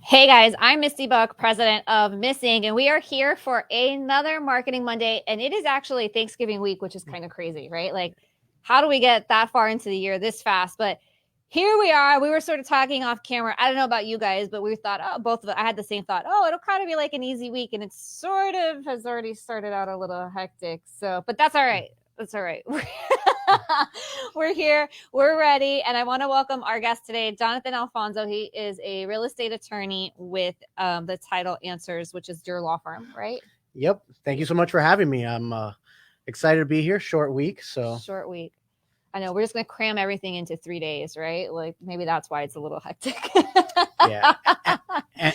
Hey guys, I'm Misty Buck, president of Missing, and we are here for another Marketing Monday. And it is actually Thanksgiving week, which is kind of crazy, right? Like, how do we get that far into the year this fast? But here we are. We were sort of talking off camera. I don't know about you guys, but we thought, oh, both of us, I had the same thought. Oh, it'll kind of be like an easy week. And it sort of has already started out a little hectic. So, but that's all right. That's all right. We're here. We're ready. And I want to welcome our guest today, Jonathan Alfonso. He is a real estate attorney with the Title Answers, which is your law firm, right? Yep. Thank you so much for having me. I'm excited to be here. Short week. Short week. I know we're just going to cram everything into 3 days, right? Like maybe that's why it's a little hectic. Yeah.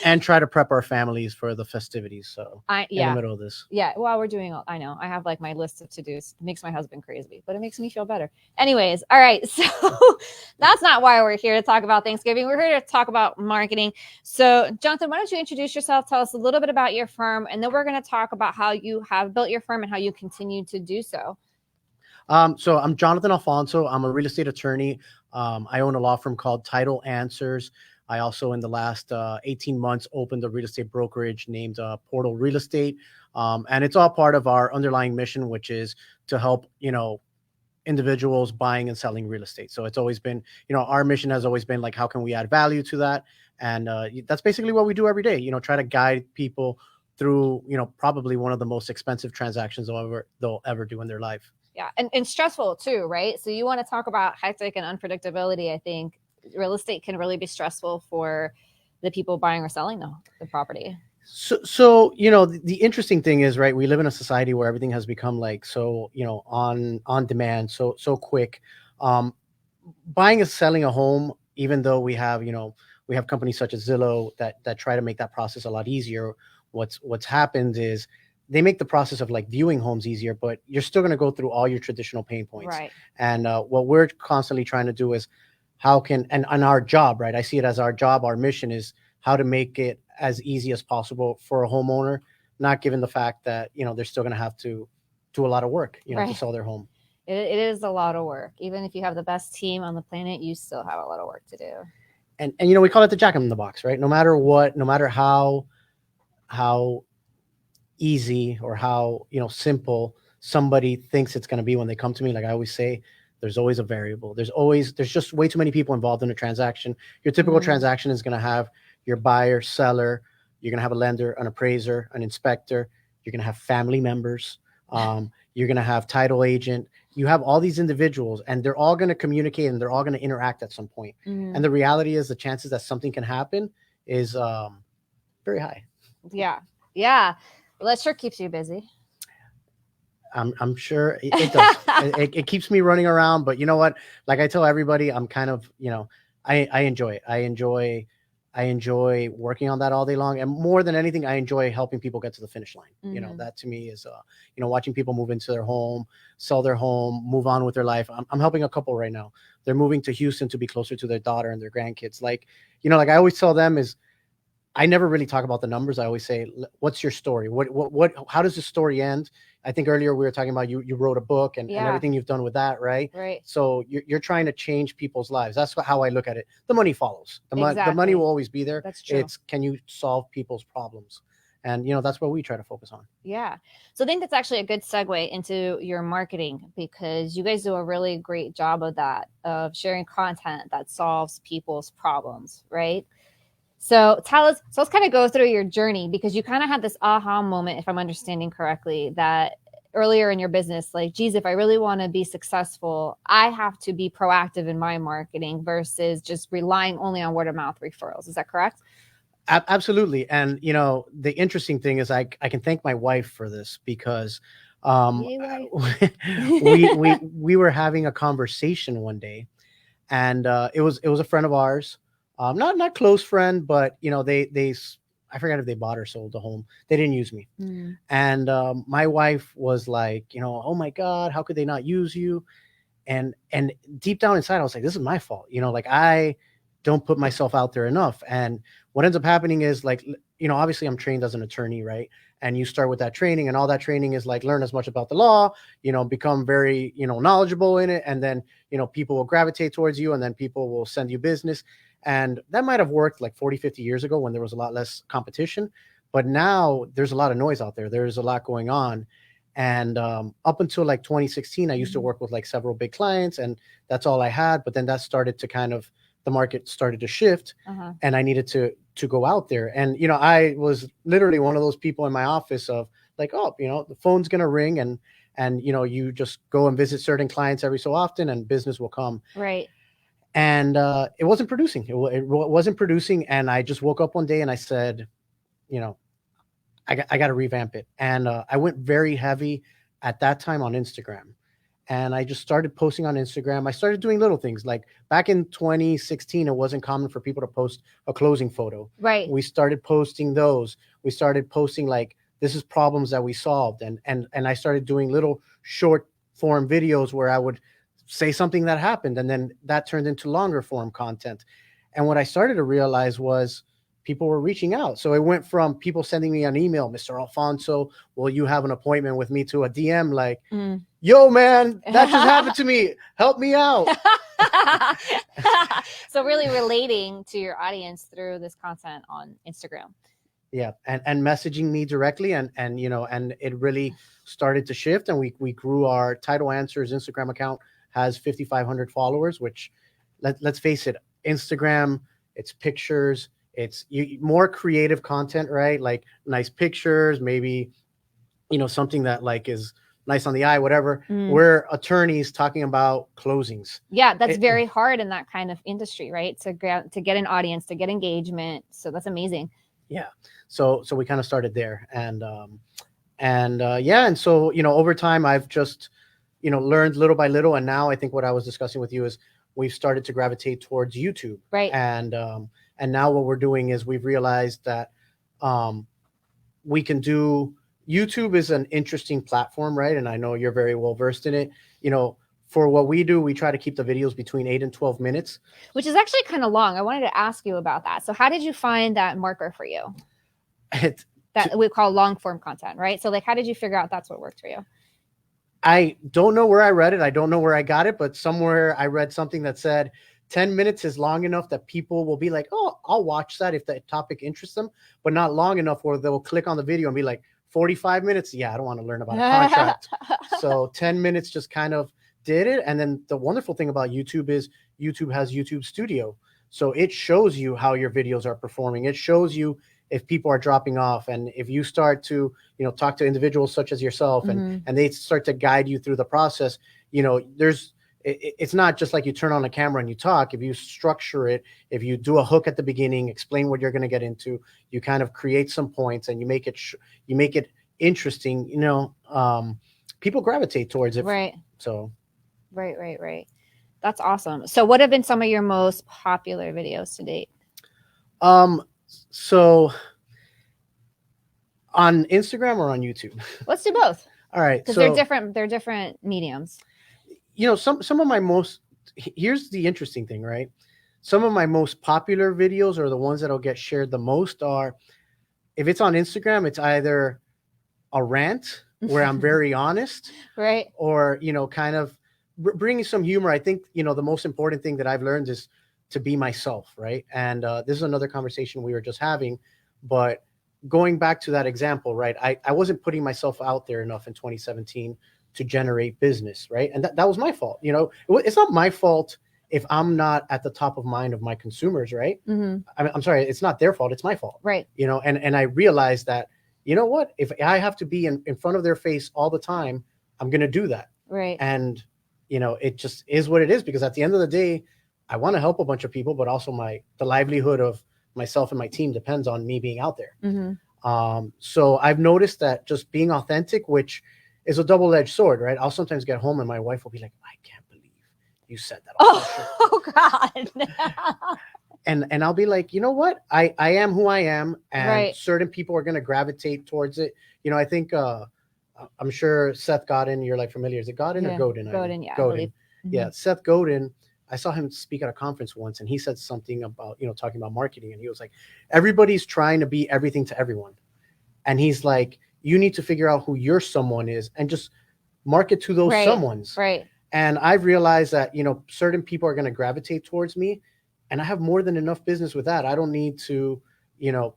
And try to prep our families for the festivities. So in the middle of this. Yeah. Well, we're doing all, I know I have like my list of to-dos. It makes my husband crazy, but it makes me feel better. Anyways. All right. So that's not why we're here to talk about Thanksgiving. We're here to talk about marketing. So Jonathan, why don't you introduce yourself? Tell us a little bit about your firm, and then we're going to talk about how you have built your firm and how you continue to do so. So I'm Jonathan Alfonso. I'm a real estate attorney. I own a law firm called Title Answers. I also, in the last 18 months, opened a real estate brokerage named Portal Real Estate. And it's all part of our underlying mission, which is to help, individuals buying and selling real estate. So it's always been, our mission has always been like, how can we add value to that? And that's basically what we do every day, try to guide people through, probably one of the most expensive transactions they'll ever do in their life. Yeah. And stressful too, right? So you want to talk about hectic and unpredictability. I think real estate can really be stressful for the people buying or selling the property. So the interesting thing is, right, we live in a society where everything has become like so, on demand, so quick. Buying and selling a home, even though we have companies such as Zillow that try to make that process a lot easier. What's happened is they make the process of like viewing homes easier, but you're still going to go through all your traditional pain points. Right. And what we're constantly trying to do is and our job, right? I see it as our job. Our mission is how to make it as easy as possible for a homeowner, not given the fact that, they're still going to have to do a lot of work, Right. to sell their home. It is a lot of work. Even if you have the best team on the planet, you still have a lot of work to do. And we call it the jack in the box, right? No matter what, no matter how easy or how simple somebody thinks it's going to be when they come to me, like I always say, there's always a variable. There's just way too many people involved in a transaction. Your typical transaction is going to have your buyer, seller, you're going to have a lender, an appraiser, an inspector, you're going to have family members, you're going to have title agent. You have all these individuals, and they're all going to communicate and they're all going to interact at some point. And the reality is the chances that something can happen is very high. Yeah. Well, that sure keeps you busy. I'm sure it does. it keeps me running around, but you know what? Like I tell everybody, I'm kind of, I enjoy it. I enjoy working on that all day long. And more than anything, I enjoy helping people get to the finish line. That to me is, watching people move into their home, sell their home, move on with their life. I'm helping a couple right now. They're moving to Houston to be closer to their daughter and their grandkids. Like I always tell them is, I never really talk about the numbers. I always say, what's your story? How does the story end? I think earlier we were talking about you wrote a book and everything you've done with that, right? Right. So you're trying to change people's lives. That's how I look at it. The money follows. The money will always be there. That's true. It's, can you solve people's problems? And, that's what we try to focus on. Yeah. So I think that's actually a good segue into your marketing, because you guys do a really great job of that, of sharing content that solves people's problems, right? So let's kind of go through your journey, because you kind of had this aha moment, if I'm understanding correctly, that earlier in your business, like, geez, if I really want to be successful, I have to be proactive in my marketing versus just relying only on word of mouth referrals. Is that correct? Absolutely. And, the interesting thing is I can thank my wife for this, because we were having a conversation one day, and it was a friend of ours. Not close friend, but they I forgot if they bought or sold the home. They didn't use me. And my wife was like, oh my God, how could they not use you? And deep down inside, I was like, this is my fault. Like I don't put myself out there enough. And what ends up happening is, like, obviously I'm trained as an attorney, right? And you start with that training, and all that training is like, learn as much about the law, become very, knowledgeable in it. And then, people will gravitate towards you, and then people will send you business. And that might have worked like 40, 50 years ago when there was a lot less competition. But now there's a lot of noise out there. There's a lot going on. And up until like 2016, I used to work with like several big clients, and that's all I had. But then that started to kind of, the market started to shift, and I needed to go out there. And I was literally one of those people in my office of like, oh, the phone's gonna ring, and you just go and visit certain clients every so often, and business will come. Right. And it wasn't producing. It wasn't producing, and I just woke up one day and I said, I got to revamp it. And I went very heavy at that time on Instagram. And I just started posting on Instagram. I started doing little things like back in 2016, it wasn't common for people to post a closing photo. Right. We started posting those. We started posting like, this is problems that we solved. And I started doing little short form videos where I would say something that happened. And then that turned into longer form content. And what I started to realize was people were reaching out. So it went from people sending me an email, Mr. Alfonso, will you have an appointment with me, to a DM like, yo, man, that just happened to me. Help me out. So really relating to your audience through this content on Instagram. Yeah. And messaging me directly. And it really started to shift. And we grew our Title Answers Instagram account, has 5,500 followers, which let's face it, Instagram, it's pictures, it's more creative content, right? Like nice pictures, maybe, something that like is nice on the eye, whatever. We're attorneys talking about closings. Yeah, that's very hard in that kind of industry, right? To get an audience, to get engagement. So that's amazing. Yeah. So we kind of started there, and so over time I've just learned little by little, and now I think what I was discussing with you is we've started to gravitate towards YouTube, right? And now what we're doing is we've realized that we can do, YouTube is an interesting platform, right? And I know you're very well versed in it. For what we do, we try to keep the videos between 8 and 12 minutes. Which is actually kind of long. I wanted to ask you about that. So how did you find that marker for you? That we call long form content, right? So like, how did you figure out that's what worked for you? I don't know where I read it. I don't know where I got it, but somewhere I read something that said 10 minutes is long enough that people will be like, oh, I'll watch that if the topic interests them, but not long enough where they'll click on the video and be like, 45 minutes? Yeah, I don't want to learn about a contract. So 10 minutes just kind of did it. And then the wonderful thing about YouTube is YouTube has YouTube Studio. So it shows you how your videos are performing. It shows you if people are dropping off. And if you start to, talk to individuals such as yourself, and they start to guide you through the process, it's not just like you turn on a camera and you talk. If you structure it, if you do a hook at the beginning, explain what you're going to get into, you kind of create some points and you make it interesting, people gravitate towards it. Right. So. Right. That's awesome. So what have been some of your most popular videos to date? So on Instagram or on YouTube? Let's do both. All right. Because they're different mediums. Some of my most, here's the interesting thing, right? Some of my most popular videos, or the ones that'll get shared the most, are, if it's on Instagram, it's either a rant where I'm very honest, right? Or, kind of bringing some humor. I think, the most important thing that I've learned is to be myself, right? And this is another conversation we were just having, but going back to that example, right? I wasn't putting myself out there enough in 2017 to generate business, right? And that was my fault. It's not my fault if I'm not at the top of mind of my consumers, right? I'm sorry, it's not their fault, it's my fault, right? And I realized that, what, if I have to be in front of their face all the time, I'm going to do that, right? And it just is what it is, because at the end of the day, I want to help a bunch of people, but also the livelihood of myself and my team depends on me being out there. So I've noticed that just being authentic, which is a double-edged sword, right? I'll sometimes get home and my wife will be like, I can't believe you said that. Oh God. And I'll be like, you know what? I am who I am, and certain people are going to gravitate towards it. I think, I'm sure Seth Godin, you're like familiar. Is it Godin or Godin? Godin, yeah. Godin. Yeah, Seth Godin. I saw him speak at a conference once, and he said something about, talking about marketing. And he was like, everybody's trying to be everything to everyone. And he's like, you need to figure out who your someone is and just market to those someones. Right. And I've realized that, certain people are going to gravitate towards me and I have more than enough business with that. I don't need to, you know,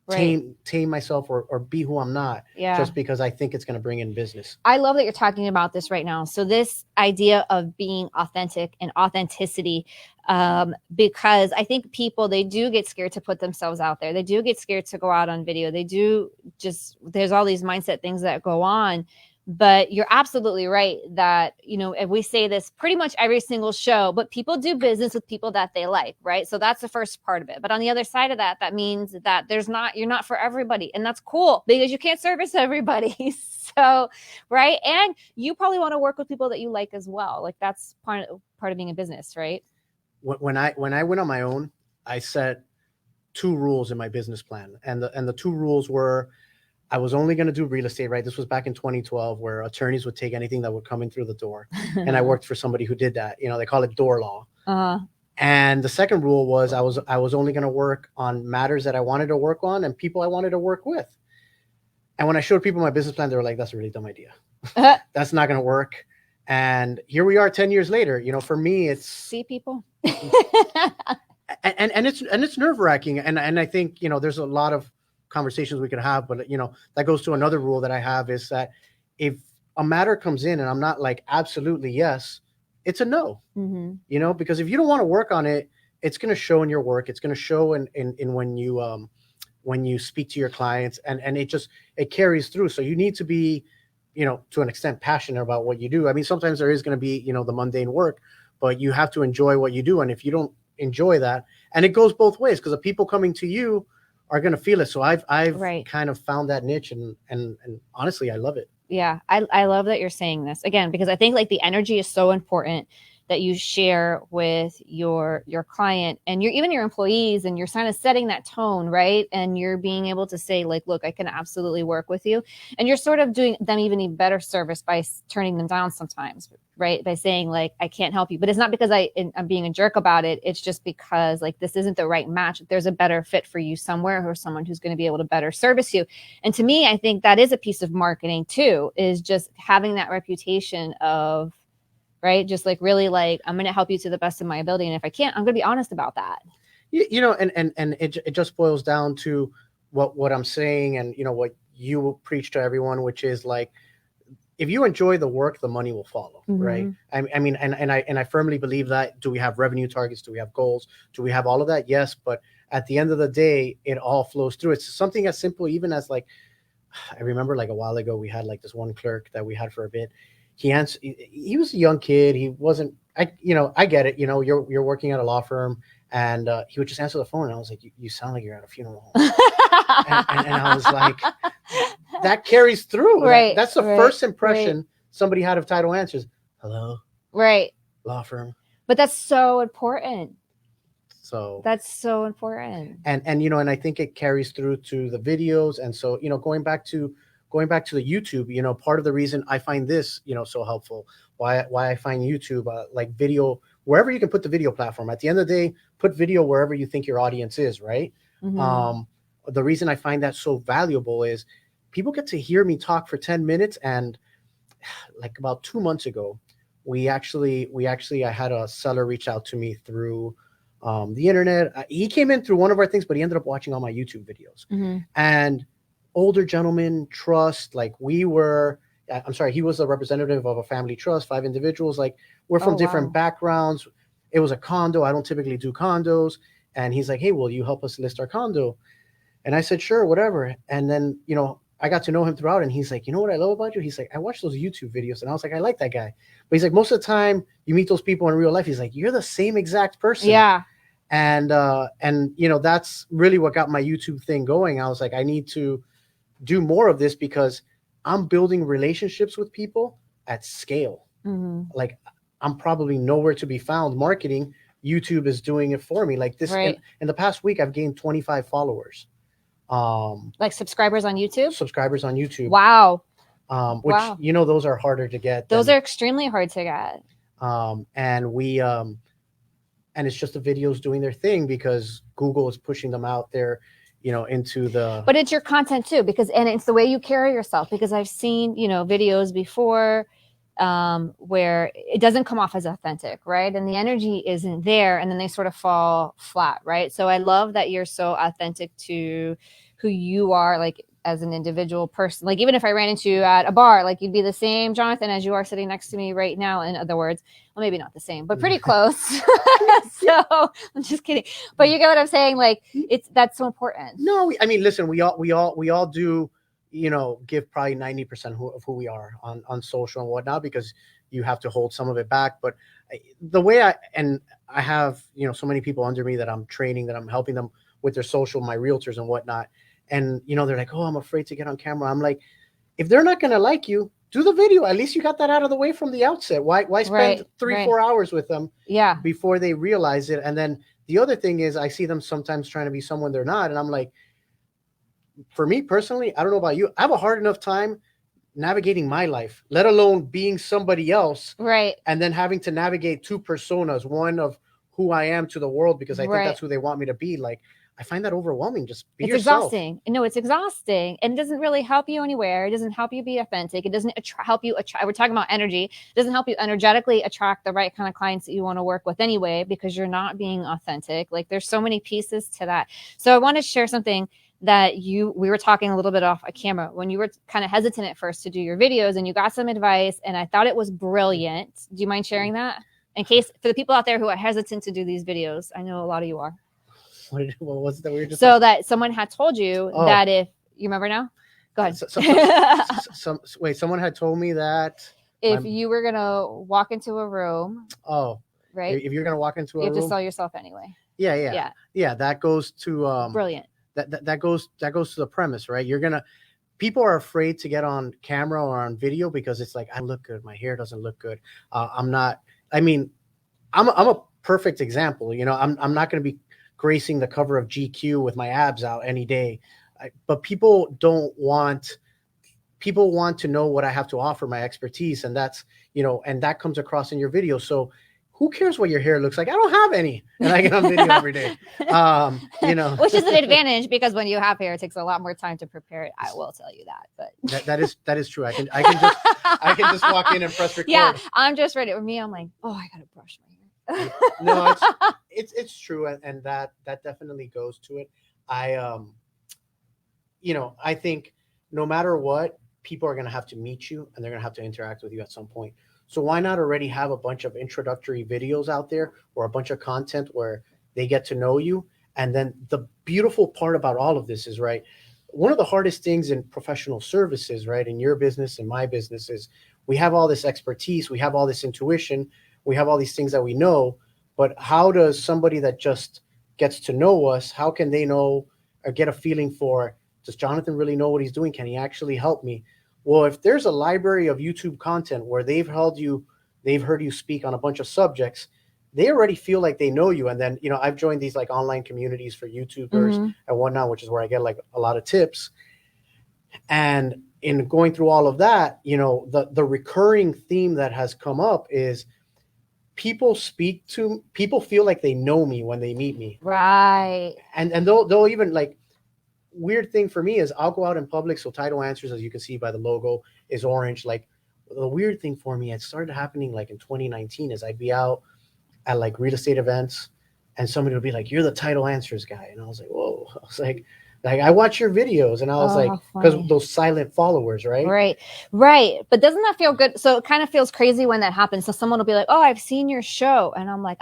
Right. tame myself or be who I'm not Yeah. just because I think it's going to bring in business. I love that you're talking about this right now. So this idea of being authentic and authenticity, because I think people, they do get scared to put themselves out there. They do get scared to go out on video. They do just, there's all these mindset things that go on. But you're absolutely right that, you know, and we say this pretty much every single show, but people do business with people that they like, right? So that's the first part of it. But on the other side of that, that means that you're not for everybody. And that's cool because you can't service everybody. So, right. And you probably want to work with people that you like as well. Like that's part of being a business, right? When I went on my own, I set 2 rules in my business plan. And the 2 rules were, I was only going to do real estate, right? This was back in 2012 where attorneys would take anything that would come in through the door. And I worked for somebody who did that. You know, they call it door law. And the second rule was I was only going to work on matters that I wanted to work on and people I wanted to work with. And when I showed people my business plan, they were like, that's a really dumb idea. That's not going to work. And here we are 10 years later. You know, for me, it's see people. and it's nerve-wracking. And I think, you know, there's a lot of conversations we could have, but you know, that goes to another rule that I have is that if a matter comes in and I'm not like absolutely yes, it's a no. You know, because if you don't want to work on it, it's going to show in your work. It's going to show in when you speak to your clients, and it carries through. So you need to be, you know, to an extent passionate about what you do. I mean, sometimes there is going to be, you know, the mundane work, but you have to enjoy what you do. And if you don't enjoy that, and it goes both ways, because the people coming to you are going to feel it. So I've right. kind of found that niche, and honestly, I love it. Yeah, I love that you're saying this again, because I think like the energy is so important that you share with your client and even your employees, and you're kind of setting that tone, right? And you're being able to say like, look, I can absolutely work with you, and you're sort of doing them even a better service by turning them down sometimes, right? By saying like, I can't help you, but it's not because I'm being a jerk about it. It's just because like this isn't the right match. There's a better fit for you somewhere, or someone who's going to be able to better service you. And to me, I think that is a piece of marketing too, is just having that reputation of, right, just like really like, I'm going to help you to the best of my ability, and if I can't, I'm going to be honest about that. You know, and it just boils down to what I'm saying, and you know what you preach to everyone, which is like, if you enjoy the work, the money will follow, right? I mean, and I firmly believe that. Do we have revenue targets? Do we have goals? Do we have all of that? Yes, but at the end of the day, it all flows through. It's something as simple even as like, I remember like a while ago, we had like this one clerk that we had for a bit. He was a young kid. He wasn't, I get it. You know, you're working at a law firm, and he would just answer the phone. And I was like, you sound like you're at a funeral home. and I was like, that carries through. Right. That's the first impression somebody had of Title Answers. Hello. Right. Law firm. But that's so important. So that's so important. And you know, and I think it carries through to the videos. And so, you know, going back to the YouTube, you know, part of the reason I find this, you know, so helpful, why I find YouTube like video, wherever you can put the video platform. At the end of the day, put video wherever you think your audience is, right? The reason I find that so valuable is people get to hear me talk for 10 minutes. And like about 2 months ago, I had a seller reach out to me through the internet. He came in through one of our things, but he ended up watching all my YouTube videos. And older gentleman, trust, like he was a representative of a family trust, 5 individuals, like we're from different backgrounds. It was a condo. I don't typically do condos. And he's like, hey, will you help us list our condo? And I said, sure, whatever. And then, you know, I got to know him throughout, and he's like, you know what I love about you? He's like, I watch those YouTube videos. And I was like, I like that guy. But he's like, most of the time you meet those people in real life, he's like, you're the same exact person. Yeah. And you know, that's really what got my YouTube thing going. I was like, I need to do more of this because I'm building relationships with people at scale. Like I'm probably nowhere to be found marketing. YouTube is doing it for me. Like this, in the past week, I've gained 25 followers. Like subscribers on YouTube? Subscribers on YouTube. Wow. Which, you know, those are harder to get. Those are extremely hard to get. And we, and it's just the videos doing their thing because Google is pushing them out there, you know, into the. But it's your content too, and it's the way you carry yourself, because I've seen, you know, videos before where it doesn't come off as authentic, right? And the energy isn't there, and then they sort of fall flat, right? So I love that you're so authentic to who you are, like as an individual person. Like even if I ran into you at a bar, like you'd be the same Jonathan as you are sitting next to me right now. In other words, well, maybe not the same, but pretty close. So I'm just kidding, but you get what I'm saying. Like that's so important. No, I mean, listen, we all do, give probably 90% of who we are on social and whatnot, because you have to hold some of it back. But the way I have, so many people under me that I'm training, that I'm helping them with their social, my realtors and whatnot. And, they're like, oh, I'm afraid to get on camera. I'm like, if they're not going to like you, do the video. At least you got that out of the way from the outset. Why spend 3-4 hours with them before they realize it? And then the other thing is, I see them sometimes trying to be someone they're not. And I'm like, for me personally, I don't know about you, I have a hard enough time navigating my life, let alone being somebody else. Right. And then having to navigate two personas, one of who I am to the world, because I think that's who they want me to be. Like, I find that overwhelming. Just be yourself. Exhausting. No, it's exhausting, and it doesn't really help you anywhere. It doesn't help you be authentic. It doesn't help you attract. We're talking about energy. It doesn't help you energetically attract the right kind of clients that you want to work with anyway, because you're not being authentic. Like there's so many pieces to that. So I want to share something that we were talking a little bit off a camera when you were kind of hesitant at first to do your videos, and you got some advice, and I thought it was brilliant. Do you mind sharing that? In case for the people out there who are hesitant to do these videos, I know a lot of you are. What was it that we were just so that someone had told you that if you remember now, go ahead. Someone had told me that if you were gonna walk into a room, right? If you're gonna walk into a room, you have to sell yourself anyway. Yeah. That goes to brilliant. That goes to the premise, right? People are afraid to get on camera or on video because it's like, I look good, my hair doesn't look good. I'm not. I mean, I'm a perfect example. I'm not going to be gracing the cover of GQ with my abs out any day, but people want to know what I have to offer, my expertise, and that's and that comes across in your video. So who cares what your hair looks like? I don't have any, and I get on video every day. Which is an advantage, because when you have hair, it takes a lot more time to prepare it. I will tell you that. But that is true. I can just walk in and press record. Yeah, I'm just ready. For me, I'm like, oh, I gotta brush my hair. No, it's true, and that definitely goes to it. I think no matter what, people are going to have to meet you, and they're going to have to interact with you at some point. So why not already have a bunch of introductory videos out there, or a bunch of content where they get to know you? And then the beautiful part about all of this is, right, one of the hardest things in professional services, right, in your business and my business, is we have all this expertise, we have all this intuition, we have all these things that we know, but how does somebody that just gets to know us, how can they know or get a feeling for, does Jonathan really know what he's doing? Can he actually help me? Well, if there's a library of YouTube content where they've heard you speak on a bunch of subjects, they already feel like they know you. And then, I've joined these like online communities for YouTubers and whatnot, which is where I get like a lot of tips. And in going through all of that, the recurring theme that has come up is people feel like they know me when they meet me. Right. And they'll even like, weird thing for me is I'll go out in public. So Title Answers, as you can see by the logo, is orange. Like the weird thing for me, it started happening like in 2019, is I'd be out at like real estate events and somebody would be like, you're the Title Answers guy. And I was like, whoa. I was like I watch your videos. And I was like, because those silent followers, right? Right. But doesn't that feel good? So it kind of feels crazy when that happens. So someone will be like, oh, I've seen your show. And I'm like,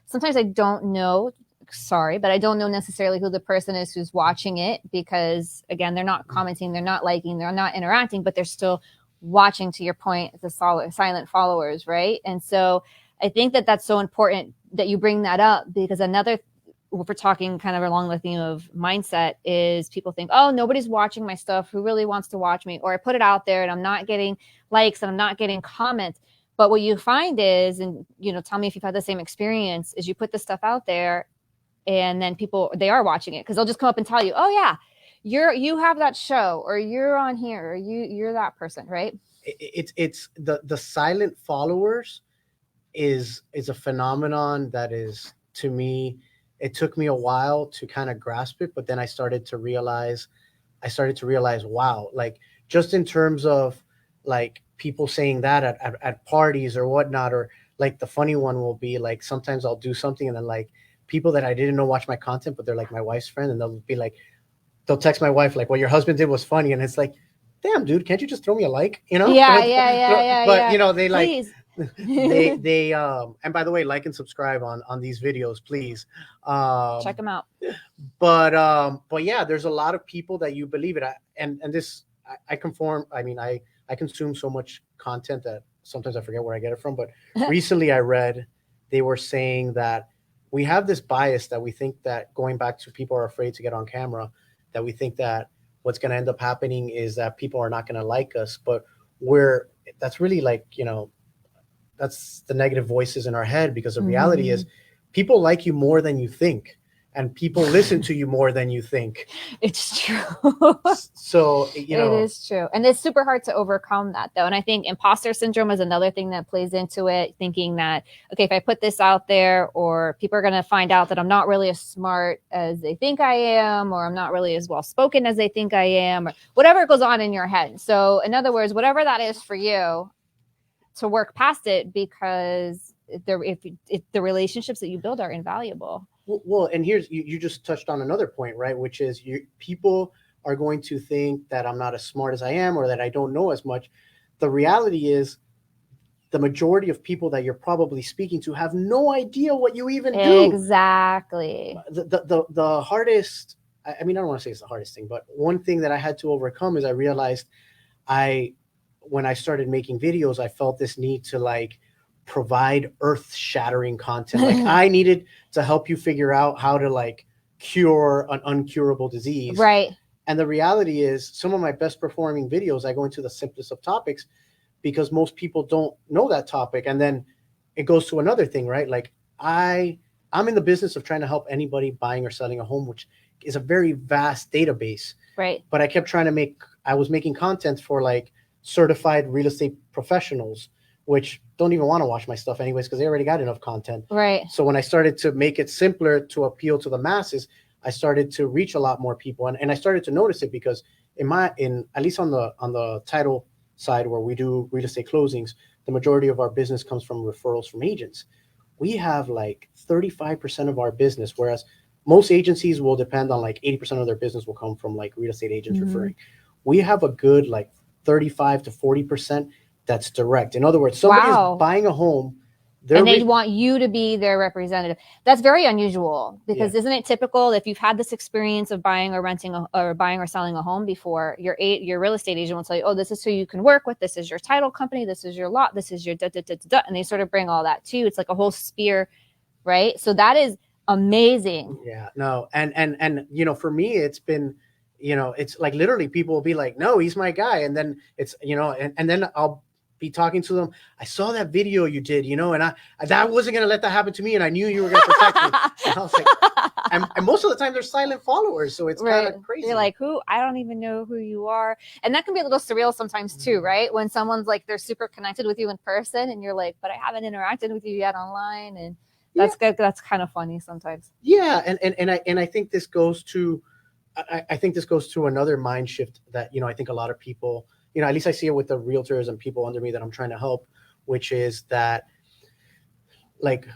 sometimes I don't know. Sorry, but I don't know necessarily who the person is who's watching it, because again, they're not commenting, they're not liking, they're not interacting, but they're still watching, to your point, the silent followers, right? And so I think that that's so important that you bring that up, because if we're talking kind of along the theme of mindset, is people think, oh, nobody's watching my stuff, who really wants to watch me? Or I put it out there and I'm not getting likes and I'm not getting comments. But what you find is, and tell me if you've had the same experience, is you put this stuff out there, and then people, they are watching it, because they'll just come up and tell you, oh yeah, you have that show, or you're on here, or you're that person, right? It's the silent followers is a phenomenon that is, to me, it took me a while to kind of grasp it, but then I started to realize, wow, like just in terms of like people saying that at parties or whatnot, or like the funny one will be like sometimes I'll do something and then like people that I didn't know watch my content, but they're like my wife's friend, and they'll be like, they'll text my wife like, "What your husband did was funny," and it's like, "Damn, dude, can't you just throw me a like?" You know? Yeah, yeah, yeah, yeah, But yeah. you know, they like Please. they and by the way, like and subscribe on these videos, please. Check them out. But yeah, there's a lot of people that you believe it. And this I conform. I mean, I consume so much content that sometimes I forget where I get it from. But recently, I read they were saying that we have this bias that we think that going back to people are afraid to get on camera, that we think that what's going to end up happening is that people are not going to like us, but we're that's really like that's the negative voices in our head, because the reality is people like you more than you think, and people listen to you more than you think. It's true. So it is true, and it's super hard to overcome that though. And I think imposter syndrome is another thing that plays into it, thinking that okay, if I put this out there, or people are going to find out that I'm not really as smart as they think I am, or I'm not really as well spoken as they think I am, or whatever goes on in your head. So in other words, whatever that is for you, to work past it, because if the relationships that you build are invaluable. Well, and here's you just touched on another point, right? Which is people are going to think that I'm not as smart as I am, or that I don't know as much. The reality is the majority of people that you're probably speaking to have no idea what you even do. Exactly. The hardest, I mean, I don't want to say it's the hardest thing, but one thing that I had to overcome is I realized when I started making videos, I felt this need to like provide earth-shattering content. Like I needed to help you figure out how to like cure an uncurable disease. Right. And the reality is some of my best performing videos, I go into the simplest of topics because most people don't know that topic. And then it goes to another thing, right? Like I'm in the business of trying to help anybody buying or selling a home, which is a very vast database. Right. But I kept trying to I was making content for like certified real estate professionals, which don't even want to watch my stuff anyways because they already got enough content. Right. So when I started to make it simpler to appeal to the masses, I started to reach a lot more people, and I started to notice it because in at least on the title side where we do real estate closings, the majority of our business comes from referrals from agents. We have like 35% of our business, whereas most agencies will depend on like 80% of their business will come from like real estate agents referring. We have a good like 35 to 40% that's direct. In other words, somebody is buying a home and they want you to be their representative. That's very unusual because isn't it typical if you've had this experience of buying or renting or buying or selling a home before, your real estate agent will tell you, oh, this is who you can work with. This is your title company. This is your lot. This is your da, da, da, da, da. And they sort of bring all that to you. It's like a whole sphere, right? So that is amazing. Yeah, no. And for me, it's been, it's like literally people will be like, no, he's my guy. And then it's, and then I'll be talking to them. I saw that video you did, and that wasn't going to let that happen to me. And I knew you were going to protect me. And I was like, and most of the time they're silent followers. So it's kind of crazy. You're like, I don't even know who you are. And that can be a little surreal sometimes too, right? When someone's like, they're super connected with you in person and you're like, but I haven't interacted with you yet online. And that's good. That's kind of funny sometimes. Yeah. And I think this goes to, I think this goes to another mind shift that, I think a lot of people, at least I see it with the realtors and people under me that I'm trying to help, which is that like,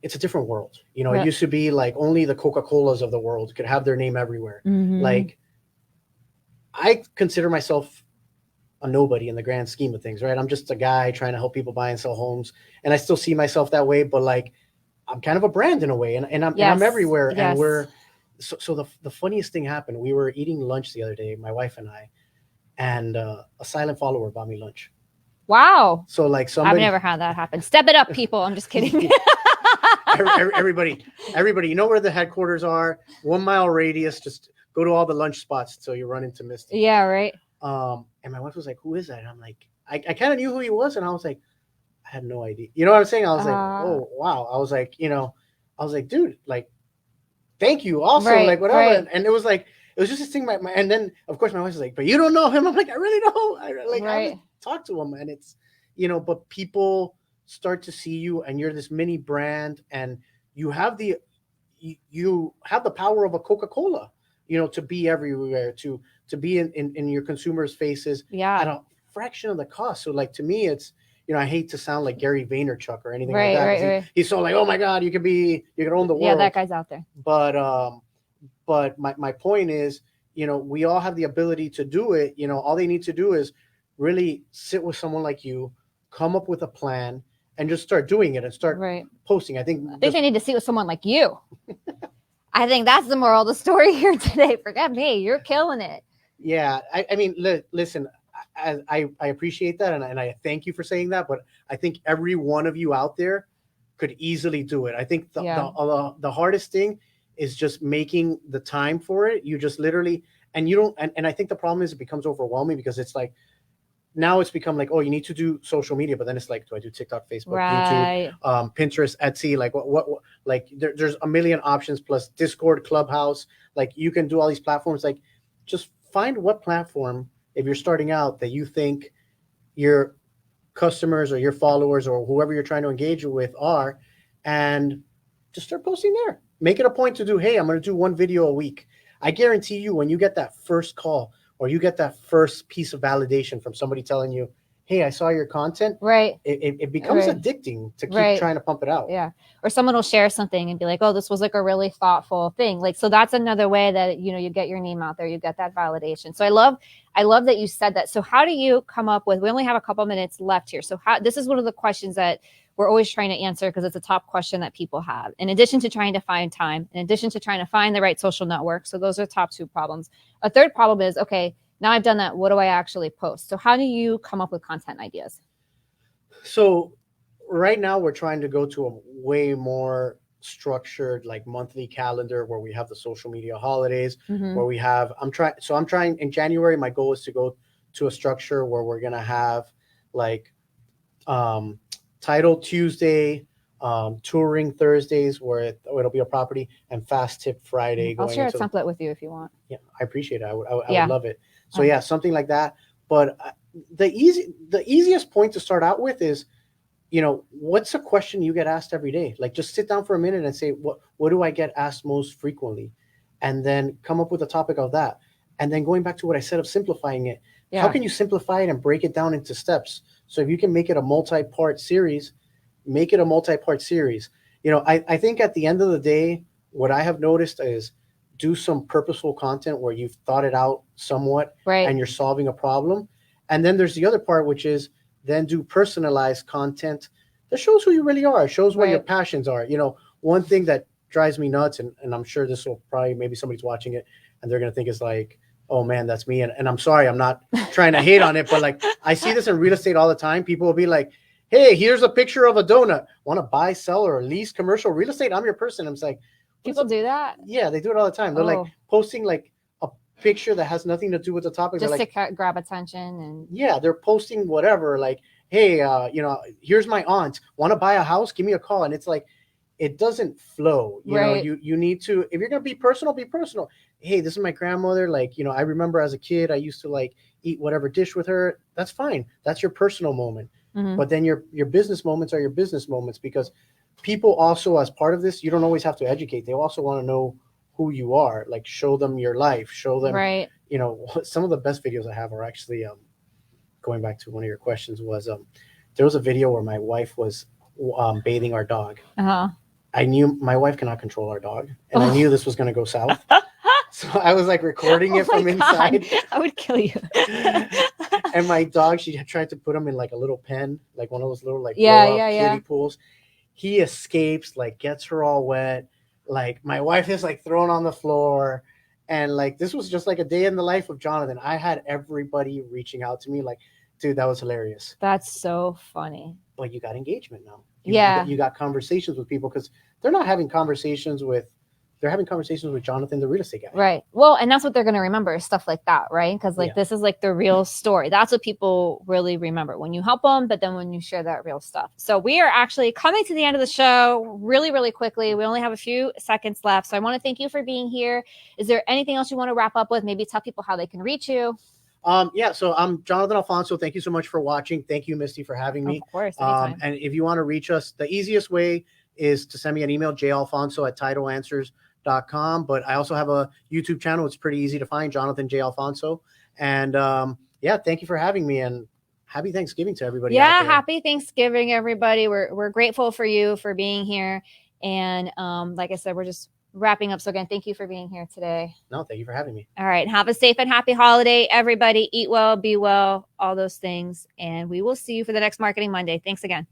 it's a different world. It used to be like only the Coca-Colas of the world could have their name everywhere. Like I consider myself a nobody in the grand scheme of things, right? I'm just a guy trying to help people buy and sell homes. And I still see myself that way, but like, I'm kind of a brand in a way, and I'm everywhere. Yes. And we're, so the funniest thing happened. We were eating lunch the other day, my wife and I, and a silent follower bought me lunch. Wow. So like somebody, I've never had that happen. Step it up, people. I'm just kidding. everybody, you know where the headquarters are, 1 mile radius, just go to all the lunch spots till you run into Misty. Yeah, right. And my wife was like, who is that? And I'm like, I kind of knew who he was. And I was like, I had no idea. You know what I'm saying? I was like, oh, wow. I was like, dude, like, thank you. Also, like, whatever. Right. And it was like, it was just this thing. And then, of course, my wife was like, but you don't know him. I'm like, I really don't. I just talk to him. And it's, but people start to see you and you're this mini brand and you have the power of a Coca-Cola, to be everywhere, to be in your consumers' faces at a fraction of the cost. So like to me, it's, I hate to sound like Gary Vaynerchuk or anything Right, like that. right, 'Cause right. he's so like, oh my God, you could own the Yeah, world. that guy's out there. But my point is, we all have the ability to do it. All they need to do is really sit with someone like you, come up with a plan, and just start doing it and start posting. I think they need to see with someone like you. I think that's the moral of the story here today. Forget me. You're killing it. Yeah. I mean, listen, I appreciate that. And I thank you for saying that. But I think every one of you out there could easily do it. I think the hardest thing is just making the time for it. You just literally, and you don't, and I think the problem is it becomes overwhelming because it's like, now it's become like, oh, you need to do social media, but then it's like, do I do TikTok, Facebook, YouTube, Pinterest, Etsy? Like what like there's a million options plus Discord, Clubhouse. Like you can do all these platforms. Like just find what platform, if you're starting out, that you think your customers or your followers or whoever you're trying to engage with are, and just start posting there. Make it a point to do, hey, I'm going to do one video a week. I guarantee you, when you get that first call or you get that first piece of validation from somebody telling you, hey, I saw your content, it becomes addicting to keep trying to pump it out. Yeah. Or someone will share something and be like, oh, this was like a really thoughtful thing. Like, so that's another way that, you get your name out there, you get that validation. So I love that you said that. So how do you come up with, we only have a couple minutes left here. So this is one of the questions that we're always trying to answer because it's a top question that people have. In addition to trying to find time, in addition to trying to find the right social network. So those are the top two problems. A third problem is, okay, now I've done that. What do I actually post? So how do you come up with content ideas? So right now we're trying to go to a way more structured, like monthly calendar where we have the social media holidays, where we have, I'm trying in January, my goal is to go to a structure where we're going to have like, Title Tuesday, touring Thursdays, where it'll be a property, and fast tip Friday. I'll share a template with you if you want. Yeah, I appreciate it. I would love it. So yeah, something like that. But the easiest point to start out with is, what's a question you get asked every day? Like just sit down for a minute and say, what do I get asked most frequently? And then come up with a topic of that. And then going back to what I said of simplifying it, how can you simplify it and break it down into steps? So if you can make it a multi-part series, make it a multi-part series. I think at the end of the day, what I have noticed is do some purposeful content where you've thought it out somewhat and you're solving a problem. And then there's the other part, which is then do personalized content that shows who you really are, shows what your passions are. One thing that drives me nuts, and I'm sure this will probably, maybe somebody's watching it and they're going to think it's like, oh man, that's me. And I'm sorry, I'm not trying to hate on it, but like I see this in real estate all the time. People will be like, hey, here's a picture of a donut. Want to buy, sell, or lease commercial real estate? I'm your person. I'm like, people do that? Yeah, they do it all the time. They're like posting like a picture that has nothing to do with the topic. Just like, to grab attention. And yeah, they're posting whatever. Like, hey, here's my aunt. Want to buy a house? Give me a call. And it's like, it doesn't flow. You know, you need to, if you're going to be personal, be personal. Hey, this is my grandmother. Like, I remember as a kid, I used to like eat whatever dish with her. That's fine. That's your personal moment. But then your business moments are your business moments, because people also, as part of this, you don't always have to educate. They also want to know who you are. Like, show them your life, show them, some of the best videos I have are actually, going back to one of your questions was, there was a video where my wife was bathing our dog. I knew my wife cannot control our dog, and I knew this was going to go south. So I was like recording it from inside. I would kill you. And my dog, she tried to put him in like a little pen, like one of those little like kiddie pools. He escapes, like gets her all wet. Like my wife is like thrown on the floor. And like, this was just like a day in the life of Jonathan. I had everybody reaching out to me like, dude, that was hilarious. That's so funny. But you got engagement now. You got conversations with people, because they're not having conversations with, they're having conversations with Jonathan, the real estate guy. Right. Well, and that's what they're going to remember, stuff like that, right? Because like this is like the real story. That's what people really remember when you help them, but then when you share that real stuff. So we are actually coming to the end of the show really, really quickly. We only have a few seconds left. So I want to thank you for being here. Is there anything else you want to wrap up with? Maybe tell people how they can reach you. So I'm Jonathan Alfonso. Thank you so much for watching. Thank you, Misty, for having me. Of course. And if you want to reach us, the easiest way is to send me an email, jalfonso@titleanswers.com. But I also have a YouTube channel. It's pretty easy to find, Jonathan J. Alfonso. And thank you for having me. And happy Thanksgiving to everybody. Yeah, out there. happy Thanksgiving, everybody. We're grateful for you for being here. And like I said, we're just wrapping up. So again, thank you for being here today. No, thank you for having me. All right. Have a safe and happy holiday, everybody. Eat well, be well, all those things. And we will see you for the next Marketing Monday. Thanks again.